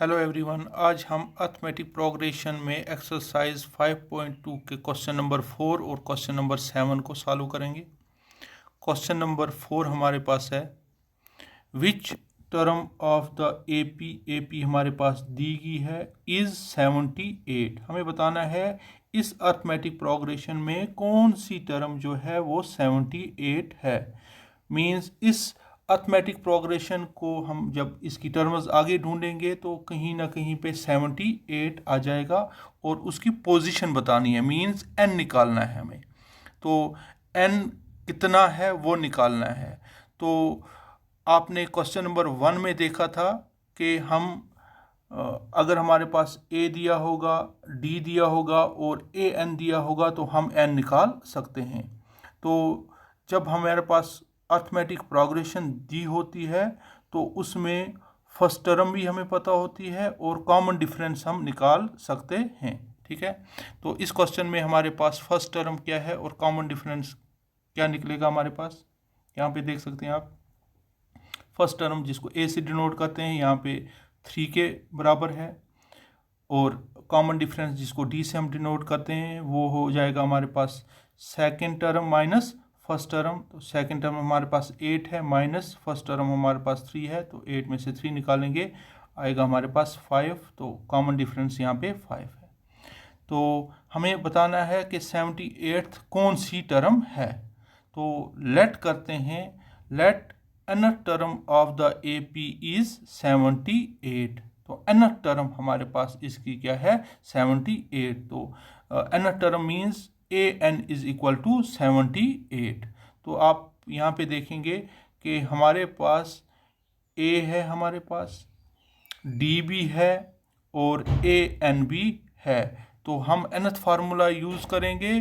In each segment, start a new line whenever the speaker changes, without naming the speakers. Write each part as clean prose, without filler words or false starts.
Hello everyone, आज हम arithmetic progression में एक्सरसाइज 5.2 के क्वेश्चन नंबर 4 और क्वेश्चन नंबर 7 को सॉल्व करेंगे। क्वेश्चन नंबर 4 हमारे पास है, which term of the AP हमारे पास दी गई है इज 78। हमें बताना है इस अर्थमेटिक प्रोग्रेशन में कौन सी टर्म जो है वो 78 है। मीन्स इस अर्थमेटिक प्रोग्रेशन को हम जब इसकी टर्म्स आगे ढूंढेंगे तो कहीं ना कहीं पे 78 आ जाएगा और उसकी पोजीशन बतानी है, मीन्स n निकालना है हमें। तो n कितना है वो निकालना है। तो आपने क्वेश्चन नंबर 1 में देखा था कि हम अगर हमारे पास a दिया होगा, d दिया होगा और an दिया होगा तो हम n निकाल सकते हैं। तो जब हमारे पास अर्थमेटिक प्रोग्रेशन दी होती है तो उसमें फर्स्ट टर्म भी हमें पता होती है और कॉमन डिफरेंस हम निकाल सकते हैं। ठीक है, तो इस क्वेश्चन में हमारे पास फर्स्ट टर्म क्या है और कॉमन डिफरेंस क्या निकलेगा हमारे पास, यहाँ पे देख सकते हैं आप। फर्स्ट टर्म जिसको a से डिनोट करते हैं यहाँ पे 3 के बराबर है, और कॉमन डिफरेंस जिसको d से हम डिनोट करते हैं वो हो जाएगा हमारे पास second term minus first term. तो सेकेंड टर्म हमारे पास 8 है माइनस फर्स्ट टर्म हमारे पास 3 है, तो 8 में से 3 निकालेंगे आएगा हमारे पास 5। तो कॉमन डिफरेंस यहाँ पे 5 है। तो हमें बताना है कि 78th कौन सी टर्म है। तो लेट करते हैं, let nth term of the AP is 78। तो nth टर्म हमारे पास इसकी क्या है 78। तो nth term means an is equal to 78। तो आप यहाँ पे देखेंगे कि हमारे पास a है, हमारे पास d भी है और an भी है। तो हम nth फार्मूला यूज़ करेंगे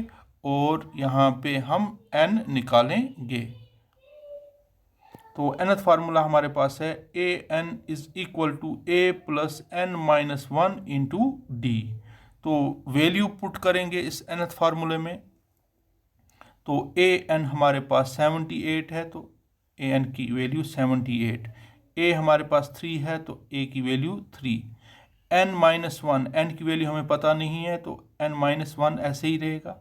और यहाँ पे हम n निकालेंगे। तो nth फार्मूला हमारे पास है an is equal to a plus n minus 1 into d. तो वैल्यू पुट करेंगे इस nth फार्मूले में। तो an हमारे पास 78 है, तो an की वैल्यू 78। a हमारे पास 3 है तो a की वैल्यू 3। n माइनस 1, n की वैल्यू हमें पता नहीं है तो n माइनस 1 ऐसे ही रहेगा।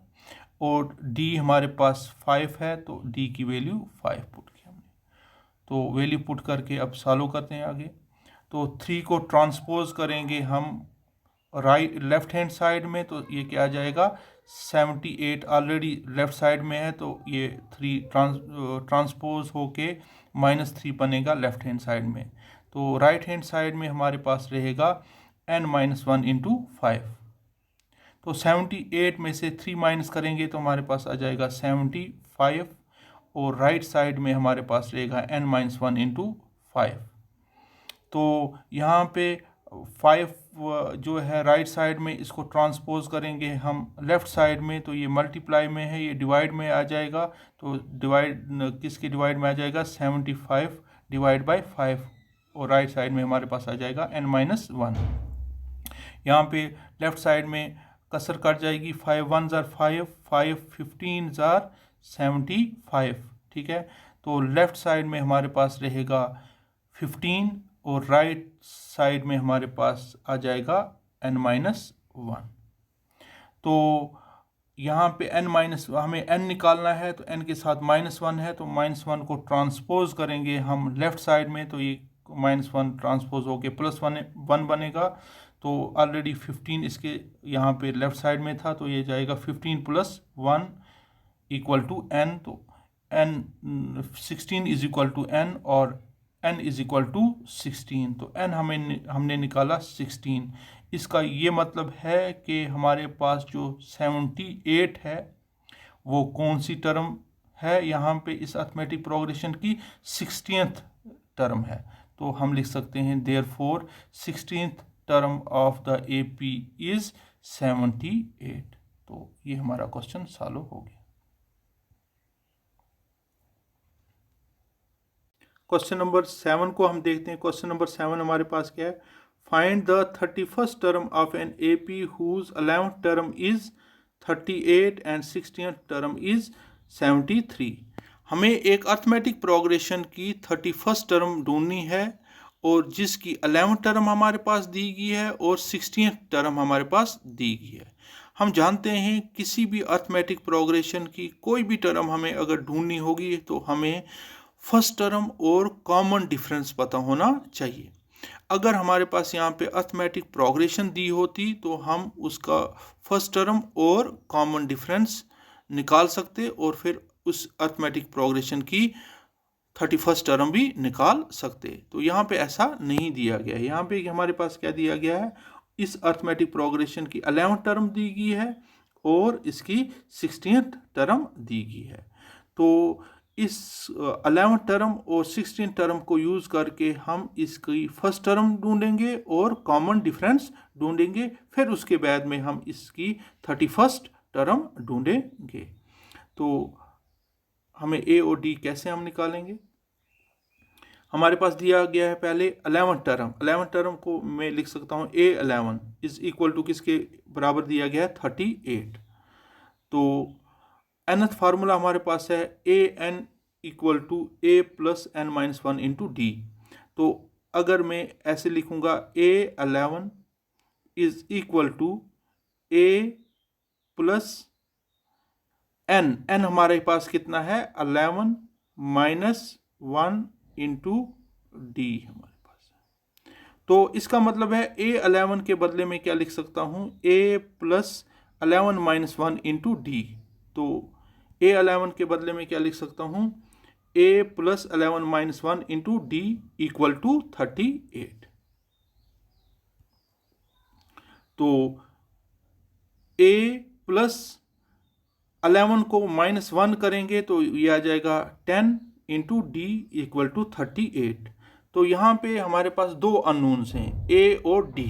और d हमारे पास 5 है तो d की वैल्यू 5 पुट की हमने। तो वैल्यू पुट करके अब सॉल्व करते हैं आगे। तो 3 को ट्रांसपोज करेंगे हम राइट लेफ्ट हैंड साइड में, तो ये क्या आ जाएगा 78 ऑलरेडी लेफ्ट साइड में है, तो ये 3 ट्रांसपोज होके -3 बनेगा लेफ्ट हैंड साइड में। तो राइट हैंड साइड में हमारे पास रहेगा n माइनस 1 इंटू 5। तो 78 में से 3 माइनस करेंगे तो हमारे पास आ जाएगा 75, और राइट साइड में हमारे पास रहेगा n माइनस 1 इंटू 5। तो यहाँ पे 5 जो है राइट साइड में, इसको ट्रांसपोज करेंगे हम लेफ्ट साइड में, तो ये मल्टीप्लाई में है, ये डिवाइड में आ जाएगा। तो डिवाइड किसके डिवाइड में आ जाएगा 75 डिवाइड बाय 5, और राइट साइड में हमारे पास आ जाएगा n माइनस 1। यहाँ पे लेफ्ट साइड में कसर कट जाएगी, 5 1 ज़ार 5, 5 15 ज़ार 75। ठीक है, तो लेफ्ट साइड में हमारे पास रहेगा 15 और राइट साइड में हमारे पास आ जाएगा n माइनस 1। तो यहाँ पे n माइनस हमें n निकालना है, तो n के साथ -1 है, तो -1 को ट्रांसपोज करेंगे हम लेफ्ट साइड में, तो ये -1 ट्रांसपोज होके +1 बनेगा। तो ऑलरेडी 15 इसके यहाँ पे लेफ्ट साइड में था, तो ये जाएगा 15 + 1 इक्वल टू n। तो n 16 is equal to n और n इज इक्वल टू 16। तो n हमने निकाला 16। इसका ये मतलब है कि हमारे पास जो 78 है वो कौन सी टर्म है, यहाँ पे इस अर्थमेटिक प्रोग्रेशन की 60th टर्म है। तो हम लिख सकते हैं therefore 16th term of the AP is 78। तो ये हमारा क्वेश्चन सॉल्व हो गया। क्वेश्चन नंबर 7 को हम देखते हैं। क्वेश्चन नंबर 7 हमारे पास क्या है, find the 31st term of an AP whose 11th term is 38 and 16th term is 73। हमें एक अर्थमेटिक प्रोग्रेशन की 31st टर्म ढूंढनी है और जिसकी 11th टर्म हमारे पास दी गई है और 16th टर्म हमारे पास दी गई है। हम जानते हैं किसी भी अर्थमेटिक प्रोग्रेशन की कोई भी टर्म हमें अगर ढूंढनी होगी तो हमें फर्स्ट टर्म और कॉमन डिफरेंस पता होना चाहिए। अगर हमारे पास यहाँ पे अर्थमेटिक प्रोग्रेशन दी होती तो हम उसका फर्स्ट टर्म और कॉमन डिफरेंस निकाल सकते और फिर उस अर्थमेटिक प्रोग्रेशन की 31st टर्म भी निकाल सकते। तो यहाँ पे ऐसा नहीं दिया गया है। यहाँ पे हमारे पास क्या दिया गया है, इस अर्थमेटिक प्रोग्रेशन की 11th टर्म दी गई है और इसकी 16th टर्म दी गई है। तो इस 11th टर्म और 16th टर्म को यूज़ करके हम इसकी फर्स्ट टर्म ढूंढेंगे और कॉमन डिफरेंस ढूंढेंगे, फिर उसके बाद में हम इसकी 31st टर्म ढूंढेंगे। तो हमें ए और डी कैसे हम निकालेंगे, हमारे पास दिया गया है पहले 11th टर्म को मैं लिख सकता हूँ A11 इज इक्वल टू किसके बराबर दिया गया है 38। तो nth फार्मूला हमारे पास है an equal to a plus n minus 1 into d. तो अगर मैं ऐसे लिखूंगा A11 is equal to a plus n हमारे पास कितना है 11 माइनस 1 इंटू डी हमारे पास है। तो इसका मतलब है A11 के बदले में क्या लिख सकता हूँ a plus 11 minus 1 into d. तो A11 के बदले में क्या लिख सकता हूँ a plus 11 minus 1 into d equal to 38। तो a प्लस 11 को माइनस 1 करेंगे तो ये आ जाएगा 10 इंटू डी इक्वल टू 38। तो यहाँ पे हमारे पास दो अननोन्स हैं a और d।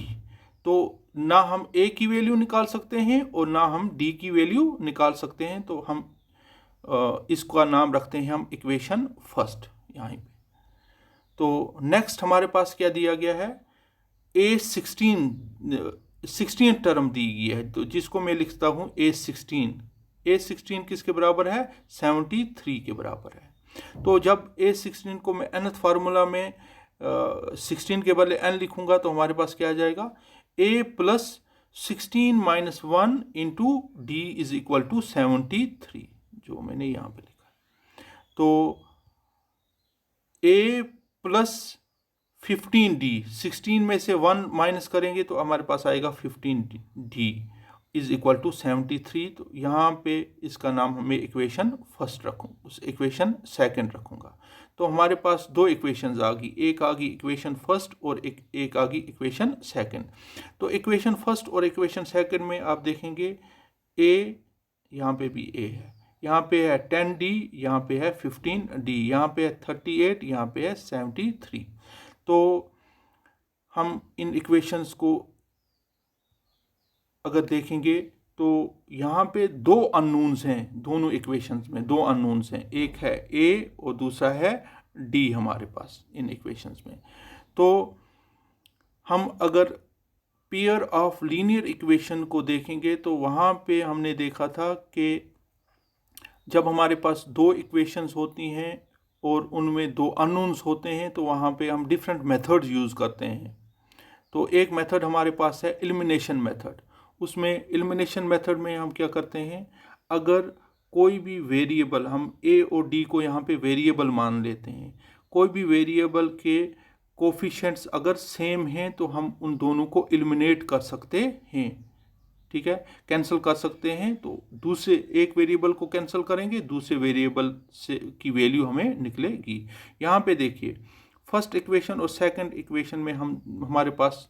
तो ना हम a की वैल्यू निकाल सकते हैं और ना हम d की वैल्यू निकाल सकते हैं। तो हम इसका नाम रखते हैं हम इक्वेशन फर्स्ट यहाँ पे। तो नेक्स्ट हमारे पास क्या दिया गया है A16 टर्म दी गई है, तो जिसको मैं लिखता हूँ A16 किसके बराबर है 73 के बराबर है। तो जब A16 को मैं nth फार्मूला में 16 के बदले n लिखूंगा तो हमारे पास क्या आ जाएगा a plus 16 minus 1 into d is equal to 73, जो मैंने यहाँ पे लिखा है। तो a प्लस 15d 16 में से 1 माइनस करेंगे तो हमारे पास आएगा 15d इज इक्वल टू 73। तो यहाँ पे इसका नाम मैं इक्वेशन फर्स्ट रखूँ, उस इक्वेशन सेकंड रखूँगा। तो हमारे पास दो इक्वेशंस आ गई, एक आ गई इक्वेशन फर्स्ट और एक आ गई इक्वेशन सेकंड। तो इक्वेशन फर्स्ट और इक्वेशन सेकंड में आप देखेंगे a यहाँ पे भी a है, यहाँ पे है 10d, यहाँ पे है 15d, यहाँ पे है 38, यहाँ पे है 73। तो हम इन इक्वेशंस को अगर देखेंगे तो यहाँ पे दो अननोन्स हैं, दोनों इक्वेशंस में दो अननोन्स हैं, एक है a और दूसरा है d हमारे पास इन इक्वेशंस में। तो हम अगर पेयर ऑफ लीनियर इक्वेशन को देखेंगे तो वहाँ पे हमने देखा था कि जब हमारे पास दो इक्वेशंस होती हैं और उनमें दो अननोन्स होते हैं तो वहाँ पे हम डिफरेंट मेथड्स यूज़ करते हैं। तो एक मेथड हमारे पास है एलिमिनेशन मेथड। उसमें एलिमिनेशन मेथड में हम क्या करते हैं, अगर कोई भी वेरिएबल, हम a और d को यहाँ पे वेरिएबल मान लेते हैं, कोई भी वेरिएबल के कोफिशिएंट्स अगर सेम हैं तो हम उन दोनों को एलिमिनेट कर सकते हैं, ठीक है, कैंसिल कर सकते हैं। तो दूसरे एक वेरिएबल को कैंसिल करेंगे, दूसरे वेरिएबल से की वैल्यू हमें निकलेगी। यहाँ पे देखिए फर्स्ट इक्वेशन और सेकंड इक्वेशन में हमारे पास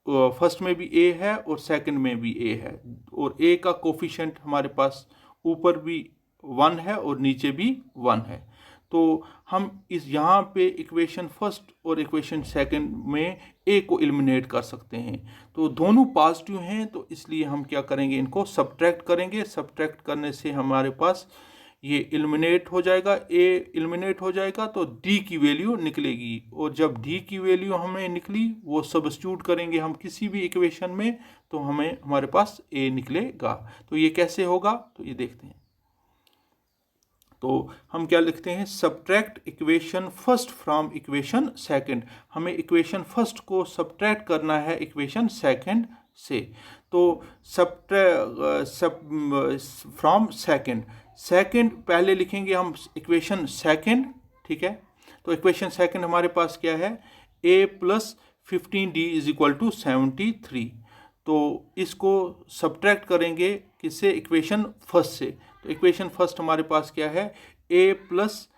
फर्स्ट में भी a है और सेकंड में भी a है, और a का कोफिशिएंट हमारे पास ऊपर भी 1 है और नीचे भी 1 है। तो हम इस यहाँ पे इक्वेशन फर्स्ट और इक्वेशन सेकंड में a को एलिमिनेट कर सकते हैं। तो दोनों पॉजिटिव हैं तो इसलिए हम क्या करेंगे, इनको सब्ट्रैक्ट करेंगे। सब्ट्रैक्ट करने से हमारे पास ये एलिमिनेट हो जाएगा, a एलिमिनेट हो जाएगा तो d की वैल्यू निकलेगी, और जब d की वैल्यू हमें निकली वो सब्स्टिट्यूट करेंगे हम किसी भी इक्वेशन में तो हमें हमारे पास a निकलेगा। तो ये कैसे होगा तो ये देखते हैं। तो हम क्या लिखते हैं, subtract equation first from equation second. हमें इक्वेशन फर्स्ट को सब्ट्रैक्ट करना है इक्वेशन सेकंड से। तो फ्रॉम सेकंड पहले लिखेंगे हम इक्वेशन सेकंड, ठीक है। तो इक्वेशन सेकंड हमारे पास क्या है, a plus 15d is equal to 73। तो इसको सब्ट्रैक्ट करेंगे किससे, इक्वेशन फर्स्ट से। तो इक्वेशन फर्स्ट हमारे पास क्या है, a plus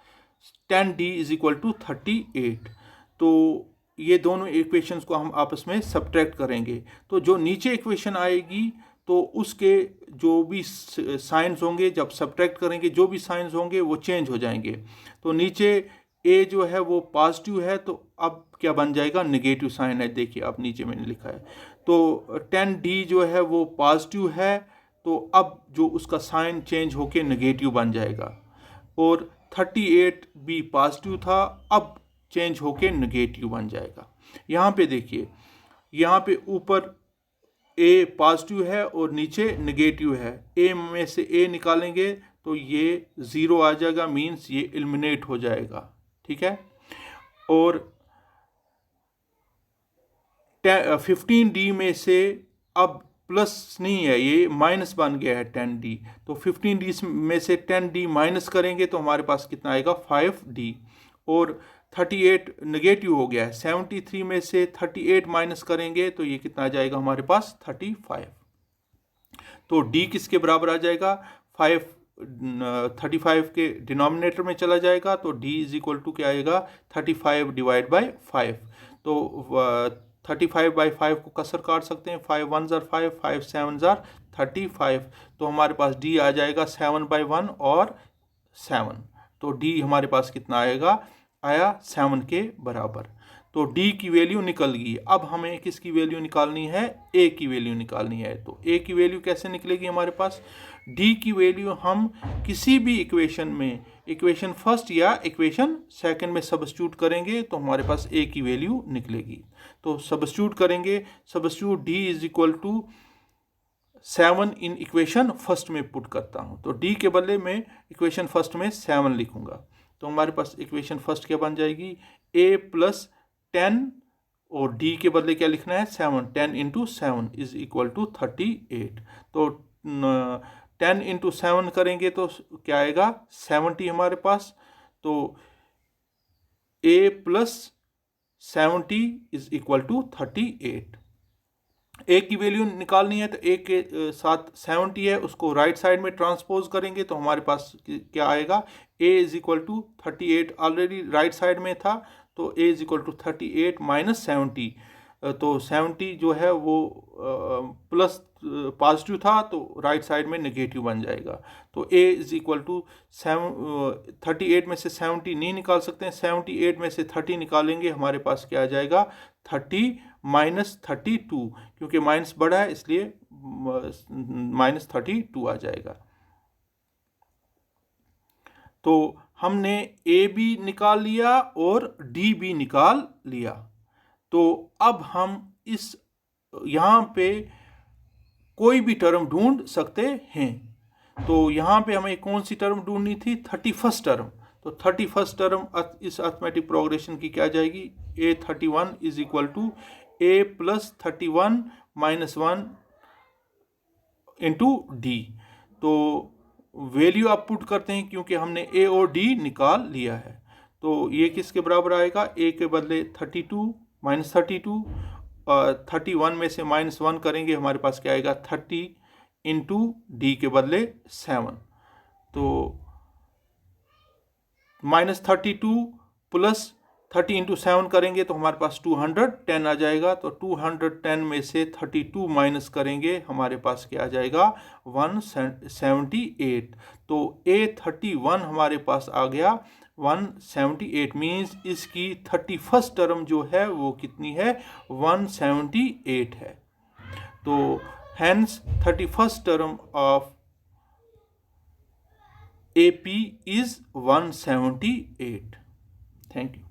10d is equal to 38। तो ये दोनों इक्वेशंस को हम आपस में सब्ट्रैक्ट करेंगे। तो जो नीचे इक्वेशन आएगी तो उसके जो भी साइंस होंगे, जब सब्ट्रैक्ट करेंगे जो भी साइंस होंगे वो चेंज हो जाएंगे। तो नीचे a जो है वो पॉजिटिव है, तो अब क्या बन जाएगा, नेगेटिव साइन है। देखिए अब नीचे मैंने लिखा है। तो 10d जो है वो पॉजिटिव है, तो अब जो उसका साइन चेंज होके नेगेटिव बन जाएगा। और 38 भी पॉजिटिव था, अब चेंज होके नेगेटिव बन जाएगा। यहाँ पे देखिए, यहाँ पे ऊपर a पॉजिटिव है और नीचे नेगेटिव है। a में से a निकालेंगे तो ये 0 आ जाएगा, मीन्स ये एलिमिनेट हो जाएगा, ठीक है। और 15d में से अब प्लस नहीं है, ये माइनस बन गया है 10d। तो 15d में से 10d माइनस करेंगे तो हमारे पास कितना आएगा, 5d। और 38 नेगेटिव हो गया है, 73 में से 38 माइनस करेंगे तो ये कितना आ जाएगा हमारे पास, 35। तो d किसके बराबर आ जाएगा, 35 के डिनोमिनेटर में चला जाएगा। तो d इज इक्वल टू क्या आएगा, 35 डिवाइड बाई 5। तो 35/5 को कसर काट सकते हैं, 5 1 ज़ार 5, 5 7 ज़ार 35। तो हमारे पास d आ जाएगा 7/1 और 7। तो d हमारे पास कितना आएगा, आया 7 के बराबर। तो d की वैल्यू निकल गई। अब हमें किसकी वैल्यू निकालनी है, a की वैल्यू निकालनी है। तो a की वैल्यू कैसे निकलेगी हमारे पास, d की वैल्यू हम किसी भी इक्वेशन में, इक्वेशन फर्स्ट या इक्वेशन सेकंड में सब्स्टिट्यूट करेंगे तो हमारे पास a की वैल्यू निकलेगी। तो सब्स्टिट्यूट करेंगे, substitute d is equal to 7 in equation first में पुट करता हूँ। तो d के बदले में इक्वेशन फर्स्ट में 7 लिखूंगा। तो हमारे पास इक्वेशन फर्स्ट क्या बन जाएगी, a प्लस 10 और d के बदले क्या लिखना है, 7। 10 इंटू 7 इज इक्वल टू 38। तो 10 इंटू 7 करेंगे तो क्या आएगा, 70 हमारे पास। तो a plus 70 is equal to 38। a की वैल्यू निकालनी है तो a के साथ 70 है, उसको राइट साइड में ट्रांसपोज करेंगे तो हमारे पास क्या आएगा, a is equal to 38 already right side में था। तो a is equal to 38 minus 70। तो 70 जो है वो प्लस पॉजिटिव था, तो राइट साइड में नेगेटिव बन जाएगा। तो a इज इक्वल टू 38 में से 70 नहीं निकाल सकते हैं, 78 में से 30 निकालेंगे हमारे पास क्या आ जाएगा, 30 माइनस 32, क्योंकि माइनस बड़ा है इसलिए माइनस 32 आ जाएगा। तो हमने a भी निकाल लिया और d भी निकाल लिया। तो अब हम इस यहाँ पे कोई भी टर्म ढूंढ सकते हैं। तो यहाँ पे हमें कौन सी टर्म ढूंढनी थी, 31st टर्म। तो 31st टर्म इस अर्थमेटिक प्रोग्रेशन की क्या जाएगी, a31 is equal to a plus 31 minus 1 into d. तो वैल्यू आप पुट करते हैं क्योंकि हमने a और d निकाल लिया है। तो ये किसके बराबर आएगा, a के बदले 32 माइनस 32, 31 में से माइनस 1 करेंगे हमारे पास क्या आएगा, 30 इंटू डी के बदले 7। तो माइनस 32 प्लस 30 इंटू 7 करेंगे तो हमारे पास 210 आ जाएगा। तो 210 में से 32 माइनस करेंगे हमारे पास क्या आ जाएगा, 178। तो a31 हमारे पास आ गया 178, मीन्स इसकी 31st टर्म जो है वो कितनी है, 178 है। तो hence 31st term of AP is 178. Thank you.